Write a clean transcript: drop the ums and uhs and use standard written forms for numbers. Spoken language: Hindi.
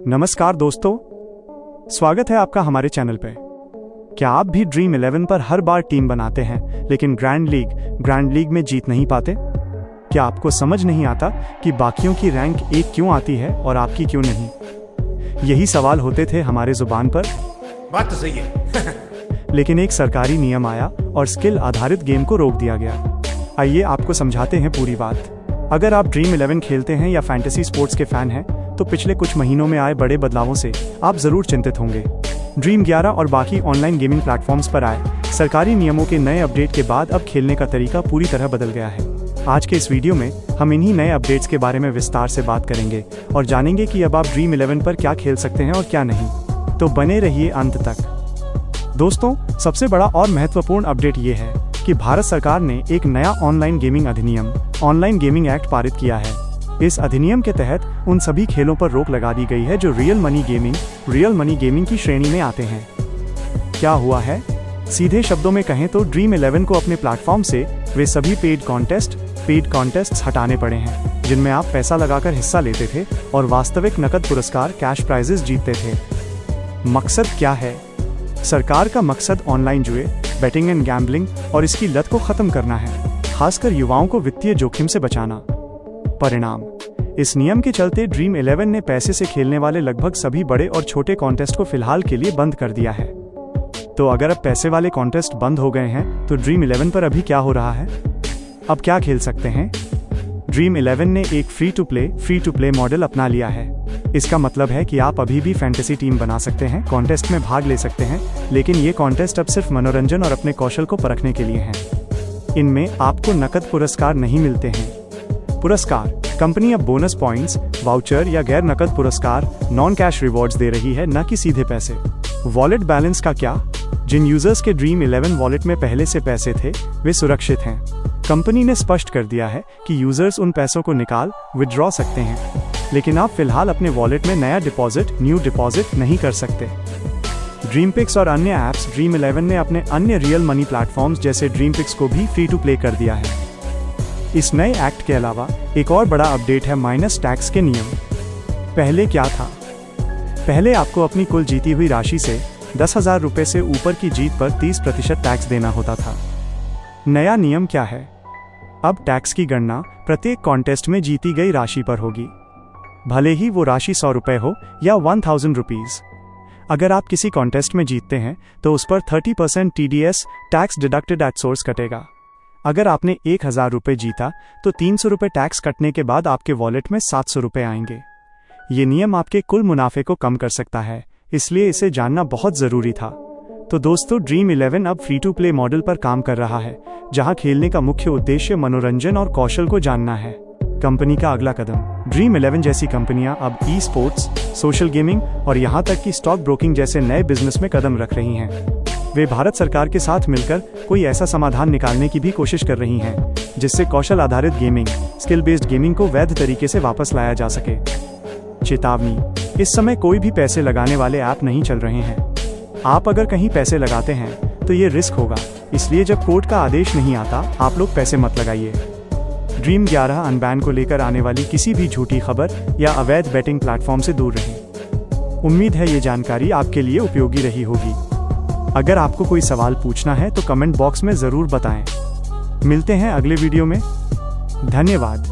नमस्कार दोस्तों, स्वागत है आपका हमारे चैनल पे। क्या आप भी ड्रीम 11 पर हर बार टीम बनाते हैं लेकिन ग्रैंड लीग में जीत नहीं पाते? क्या आपको समझ नहीं आता कि बाकियों की रैंक 1 क्यों आती है और आपकी क्यों नहीं? यही सवाल होते थे हमारे जुबान पर। बात तो सही है। लेकिन एक सरकारी नियम आया और स्किल आधारित गेम को रोक दिया गया। आइए आपको समझाते हैं पूरी बात। अगर आप ड्रीम 11 खेलते हैं या फैंटेसी स्पोर्ट्स के फैन हैं तो पिछले कुछ महीनों में आए बड़े बदलावों से आप जरूर चिंतित होंगे। ड्रीम 11 और बाकी ऑनलाइन गेमिंग प्लेटफॉर्म्स पर आए सरकारी नियमों के नए अपडेट के बाद अब खेलने का तरीका पूरी तरह बदल गया है। आज के इस वीडियो में हम इन्हीं नए अपडेट्स के बारे में विस्तार से बात करेंगे और जानेंगे कि अब आप ड्रीम 11 पर क्या खेल सकते हैं और क्या नहीं। तो बने रहिए अंत तक। दोस्तों, सबसे बड़ा और महत्वपूर्ण अपडेट ये है कि भारत सरकार ने एक नया ऑनलाइन गेमिंग अधिनियम ऑनलाइन गेमिंग एक्ट पारित किया है। इस अधिनियम के तहत उन सभी खेलों पर रोक लगा दी गई है जो रियल मनी गेमिंग की श्रेणी में आते हैं। क्या हुआ है? सीधे शब्दों में कहें तो ड्रीम 11 को अपने प्लेटफॉर्म से वे सभी पेड कॉन्टेस्ट्स हटाने पड़े हैं जिनमें आप पैसा लगाकर हिस्सा लेते थे और वास्तविक नकद पुरस्कार कैश प्राइजेस जीतते थे। मकसद क्या है? सरकार का मकसद ऑनलाइन जुए, बेटिंग एंड गैम्बलिंग और इसकी लत को खत्म करना है, खासकर युवाओं को वित्तीय जोखिम से बचाना। परिणाम: इस नियम के चलते ड्रीम 11 ने पैसे से खेलने वाले लगभग सभी बड़े और छोटे कॉन्टेस्ट को फिलहाल के लिए बंद कर दिया है। तो अगर अब पैसे वाले कॉन्टेस्ट बंद हो गए हैं तो ड्रीम 11 पर अभी क्या हो रहा है? अब क्या खेल सकते हैं? ड्रीम 11 ने एक फ्री टू प्ले मॉडल अपना लिया है। इसका मतलब है कि आप अभी भी फैंटेसी टीम बना सकते हैं, कॉन्टेस्ट में भाग ले सकते हैं, लेकिन ये कॉन्टेस्ट अब सिर्फ मनोरंजन और अपने कौशल को परखने के लिए हैं। इनमें आपको नकद पुरस्कार नहीं मिलते हैं। पुरस्कार: कंपनी अब बोनस पॉइंट्स, वाउचर या गैर नकद पुरस्कार नॉन कैश रिवॉर्ड्स दे रही है, न कि सीधे पैसे। वॉलेट बैलेंस का क्या? जिन यूजर्स के ड्रीम 11 वॉलेट में पहले से पैसे थे वे सुरक्षित हैं। कंपनी ने स्पष्ट कर दिया है कि यूजर्स उन पैसों को विड्रॉ सकते हैं, लेकिन आप फिलहाल अपने वॉलेट में न्यू डिपॉजिट नहीं कर सकते। ड्रीमपिक्स और अन्य ऐप्स: ड्रीम 11 ने अपने अन्य रियल मनी प्लेटफॉर्म्स जैसे ड्रीमपिक्स को भी फ्री टू प्ले कर दिया है। इस नए एक्ट के अलावा एक और बड़ा अपडेट है माइनस टैक्स के नियम। पहले क्या था? पहले आपको अपनी कुल जीती हुई राशि से 10,000 रुपये से ऊपर की जीत पर 30% टैक्स देना होता था। नया नियम क्या है? अब टैक्स की गणना प्रत्येक कॉन्टेस्ट में जीती गई राशि पर होगी, भले ही वो राशि 100 रुपये हो या 1000 रुपीज। अगर आप किसी कॉन्टेस्ट में जीतते हैं तो उस पर 30% TDS tax deducted at source कटेगा। अगर आपने 1000 रुपये जीता तो 300 रुपये टैक्स कटने के बाद आपके वॉलेट में 700 रुपये आएंगे। ये नियम आपके कुल मुनाफे को कम कर सकता है, इसलिए इसे जानना बहुत जरूरी था। तो दोस्तों, ड्रीम 11 अब फ्री टू प्ले मॉडल पर काम कर रहा है, जहां खेलने का मुख्य उद्देश्य मनोरंजन और कौशल को जानना है। कंपनी का अगला कदम: ड्रीम 11 जैसी कंपनियां अब ई-स्पोर्ट्स, सोशल गेमिंग और यहां तक कि स्टॉक ब्रोकिंग जैसे नए बिजनेस में कदम रख रही हैं। वे भारत सरकार के साथ मिलकर कोई ऐसा समाधान निकालने की भी कोशिश कर रही हैं जिससे कौशल आधारित गेमिंग, स्किल बेस्ड गेमिंग को वैध तरीके से वापस लाया जा सके। चेतावनी: इस समय कोई भी पैसे लगाने वाले ऐप नहीं चल रहे हैं। आप अगर कहीं पैसे लगाते हैं तो ये रिस्क होगा, इसलिए जब कोर्ट का आदेश नहीं आता आप लोग पैसे मत लगाइए। ड्रीम 11 अनबैन को लेकर आने वाली किसी भी झूठी खबर या अवैध बेटिंग प्लेटफॉर्म से दूर रहें। उम्मीद है ये जानकारी आपके लिए उपयोगी रही होगी। अगर आपको कोई सवाल पूछना है तो कमेंट बॉक्स में जरूर बताएं। मिलते हैं अगले वीडियो में। धन्यवाद।